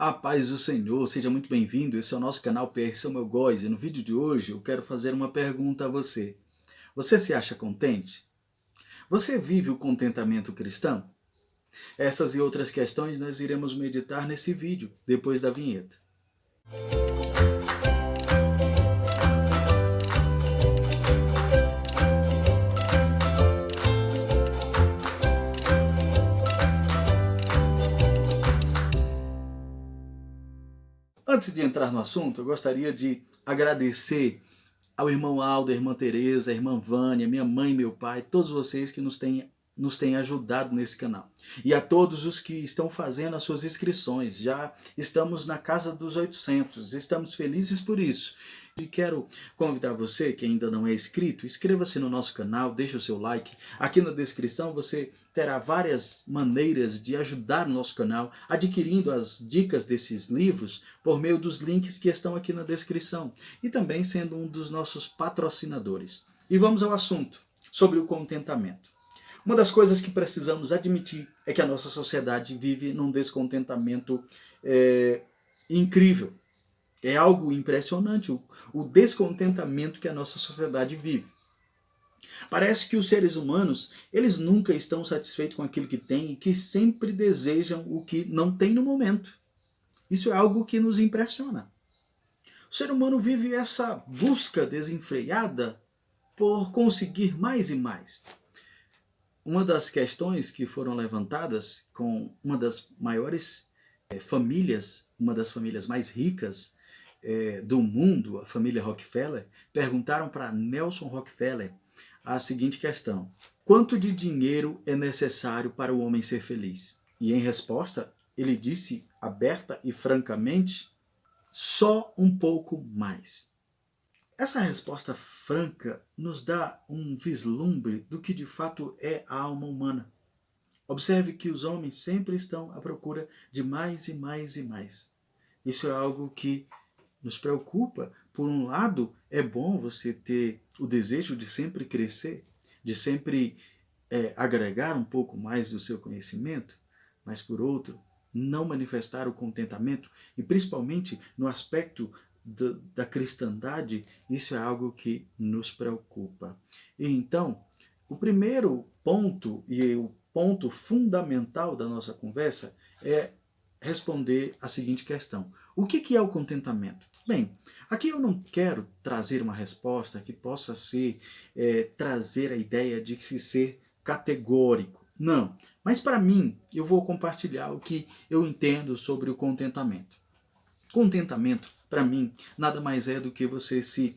A paz do Senhor, seja muito bem-vindo. Esse é o nosso canal PR São Meu Góis e no vídeo de hoje eu quero fazer uma pergunta a você. Você se acha contente? Você vive o contentamento cristão? Essas e outras questões nós iremos meditar nesse vídeo, depois da vinheta. Antes de entrar no assunto, eu gostaria de agradecer ao irmão Aldo, à irmã Tereza, à irmã Vânia, minha mãe e meu pai, todos vocês que nos têm ajudado nesse canal. E a todos os que estão fazendo as suas inscrições. Já estamos na casa dos 800, estamos felizes por isso. E quero convidar você que ainda não é inscrito, inscreva-se no nosso canal, deixe o seu like. Aqui na descrição você terá várias maneiras de ajudar o nosso canal, adquirindo as dicas desses livros por meio dos links que estão aqui na descrição. E também sendo um dos nossos patrocinadores. E vamos ao assunto, sobre o contentamento. Uma das coisas que precisamos admitir é que a nossa sociedade vive num descontentamento incrível. É algo impressionante o descontentamento que a nossa sociedade vive. Parece que os seres humanos, eles nunca estão satisfeitos com aquilo que têm e que sempre desejam o que não tem no momento. Isso é algo que nos impressiona. O ser humano vive essa busca desenfreada por conseguir mais e mais. Uma das questões que foram levantadas com uma das maiores famílias, uma das famílias mais ricas do mundo, a família Rockefeller, perguntaram para Nelson Rockefeller a seguinte questão: quanto de dinheiro é necessário para o homem ser feliz? E em resposta, ele disse aberta e francamente, só um pouco mais. Essa resposta franca nos dá um vislumbre do que de fato é a alma humana. Observe que os homens sempre estão à procura de mais e mais e mais. Isso é algo que nos preocupa. Por um lado, é bom você ter o desejo de sempre crescer, de sempre agregar um pouco mais do seu conhecimento, mas por outro, não manifestar o contentamento, e principalmente no aspecto da cristandade, isso é algo que nos preocupa. E então, o primeiro ponto, e o ponto fundamental da nossa conversa, é responder a seguinte questão: o que é o contentamento? Bem, aqui eu não quero trazer uma resposta que possa ser, trazer a ideia de se ser categórico. Não, mas para mim, eu vou compartilhar o que eu entendo sobre o contentamento. Contentamento, para mim, nada mais é do que você se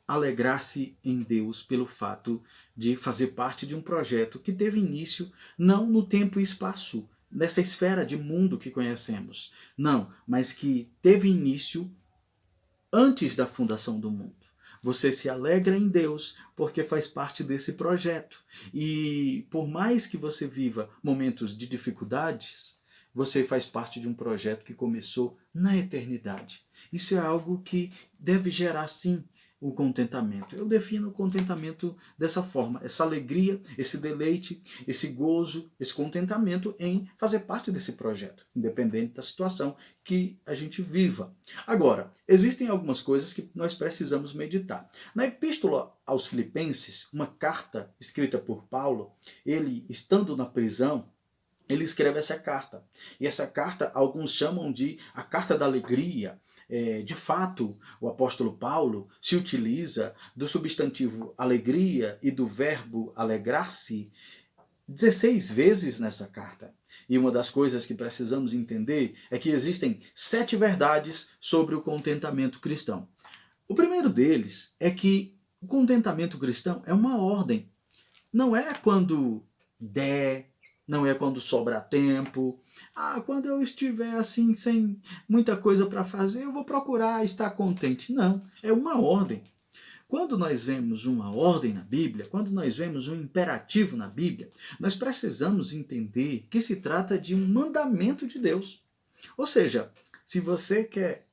alegrar-se em Deus pelo fato de fazer parte de um projeto que teve início não no tempo e espaço, nessa esfera de mundo que conhecemos, não, mas que teve início antes da fundação do mundo. Você se alegra em Deus porque faz parte desse projeto. E por mais que você viva momentos de dificuldades, você faz parte de um projeto que começou na eternidade. Isso é algo que deve gerar, sim, o contentamento. Eu defino o contentamento dessa forma: essa alegria, esse deleite, esse gozo, esse contentamento em fazer parte desse projeto, independente da situação que a gente viva. Agora, existem algumas coisas que nós precisamos meditar. Na Epístola aos Filipenses, uma carta escrita por Paulo, ele estando na prisão, ele escreve essa carta. E essa carta, alguns chamam de a carta da alegria. De fato, o apóstolo Paulo se utiliza do substantivo alegria e do verbo alegrar-se 16 vezes nessa carta. E uma das coisas que precisamos entender é que existem 7 verdades sobre o contentamento cristão. O primeiro deles é que o contentamento cristão é uma ordem. Não é quando der, não é quando sobra tempo. Quando eu estiver assim, sem muita coisa para fazer, eu vou procurar estar contente. Não, é uma ordem. Quando nós vemos uma ordem na Bíblia, quando nós vemos um imperativo na Bíblia, nós precisamos entender que se trata de um mandamento de Deus. Ou seja, se você quer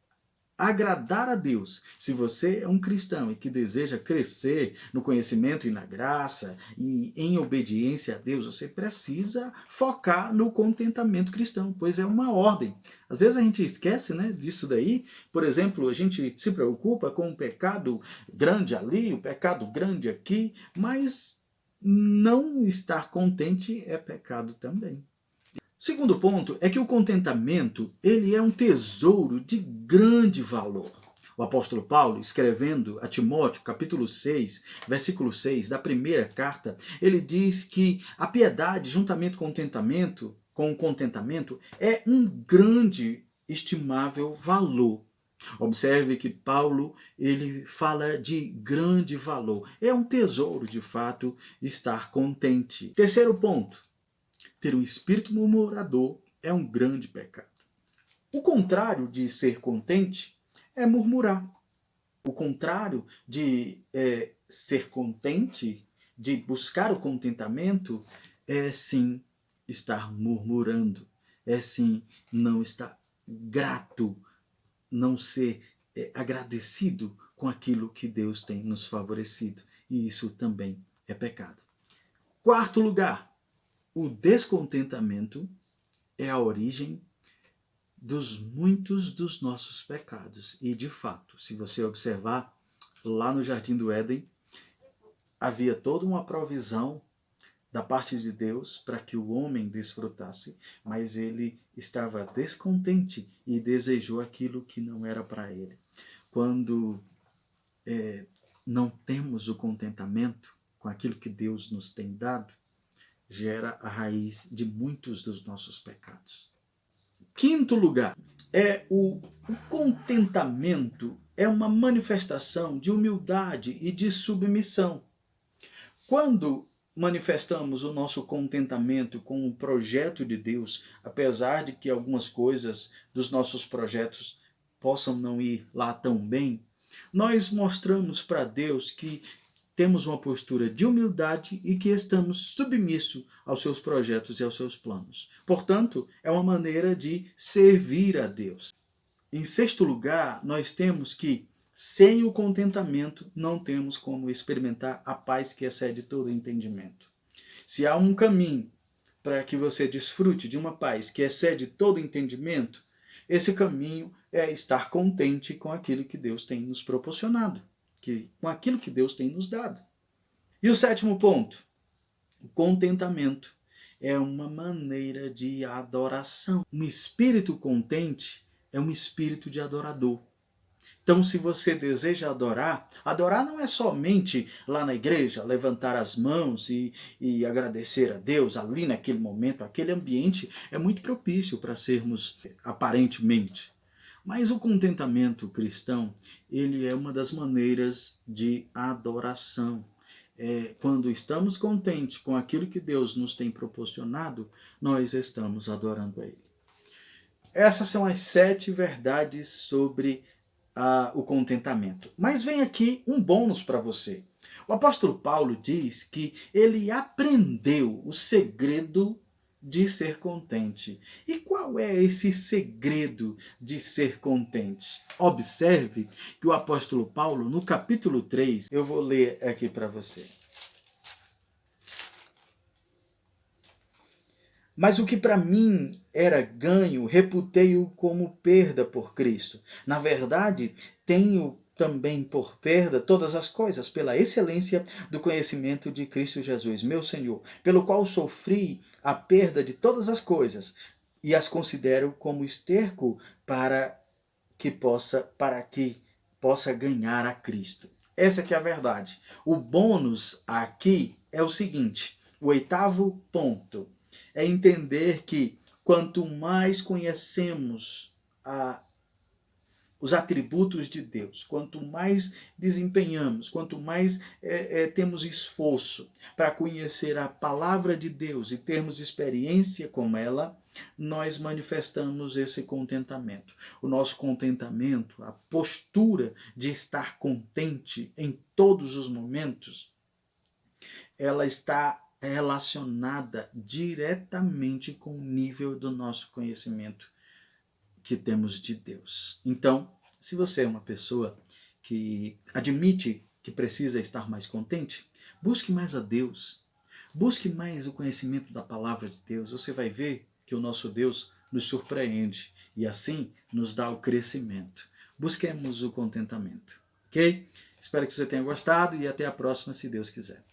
agradar a Deus, se você é um cristão e que deseja crescer no conhecimento e na graça e em obediência a Deus, você precisa focar no contentamento cristão, pois é uma ordem. Às vezes a gente esquece, né, disso daí. Por exemplo, a gente se preocupa com um pecado grande ali, o pecado grande aqui, mas não estar contente é pecado também. Segundo ponto é que o contentamento, ele é um tesouro de grande valor. O apóstolo Paulo, escrevendo a Timóteo, capítulo 6, versículo 6, da primeira carta, ele diz que a piedade, juntamente com o contentamento, é um grande, estimável valor. Observe que Paulo, ele fala de grande valor. É um tesouro, de fato, estar contente. Terceiro ponto. Ter um espírito murmurador é um grande pecado. O contrário de ser contente é murmurar. O contrário de ser contente, de buscar o contentamento, é sim estar murmurando, é sim não estar grato, não ser agradecido com aquilo que Deus tem nos favorecido. E isso também é pecado. Quarto lugar, o descontentamento é a origem dos muitos dos nossos pecados. E, de fato, se você observar, lá no Jardim do Éden, havia toda uma provisão da parte de Deus para que o homem desfrutasse, mas ele estava descontente e desejou aquilo que não era para ele. Quando não temos o contentamento com aquilo que Deus nos tem dado, gera a raiz de muitos dos nossos pecados. Quinto lugar, o contentamento é uma manifestação de humildade e de submissão. Quando manifestamos o nosso contentamento com o projeto de Deus, apesar de que algumas coisas dos nossos projetos possam não ir lá tão bem, nós mostramos para Deus que temos uma postura de humildade e que estamos submissos aos seus projetos e aos seus planos. Portanto, é uma maneira de servir a Deus. Em sexto lugar, nós temos que, sem o contentamento, não temos como experimentar a paz que excede todo entendimento. Se há um caminho para que você desfrute de uma paz que excede todo entendimento, esse caminho é estar contente com aquilo que Deus tem nos proporcionado, com aquilo que Deus tem nos dado. E o sétimo ponto, o contentamento é uma maneira de adoração. Um espírito contente é um espírito de adorador. Então, se você deseja adorar, adorar não é somente lá na igreja, levantar as mãos e agradecer a Deus ali naquele momento. Aquele ambiente é muito propício para sermos aparentemente. Mas o contentamento cristão, ele é uma das maneiras de adoração. Quando estamos contentes com aquilo que Deus nos tem proporcionado, nós estamos adorando a Ele. Essas são as 7 verdades sobre o contentamento. Mas vem aqui um bônus para você. O apóstolo Paulo diz que ele aprendeu o segredo de ser contente. E qual é esse segredo de ser contente? Observe que o apóstolo Paulo, no capítulo 3, eu vou ler aqui para você. Mas o que para mim era ganho, reputei-o como perda por Cristo. Na verdade, tenho também por perda todas as coisas, pela excelência do conhecimento de Cristo Jesus, meu Senhor, pelo qual sofri a perda de todas as coisas e as considero como esterco para que possa ganhar a Cristo. Essa que é a verdade. O bônus aqui é o seguinte, o 8º ponto é entender que quanto mais conhecemos os atributos de Deus, quanto mais desempenhamos, quanto mais temos esforço para conhecer a palavra de Deus e termos experiência com ela, nós manifestamos esse contentamento. O nosso contentamento, a postura de estar contente em todos os momentos, ela está relacionada diretamente com o nível do nosso conhecimento que temos de Deus. Então, Se você é uma pessoa que admite que precisa estar mais contente, busque mais a Deus. Busque mais o conhecimento da palavra de Deus. Você vai ver que o nosso Deus nos surpreende e assim nos dá o crescimento. Busquemos o contentamento. Ok? Espero que você tenha gostado e até a próxima, se Deus quiser.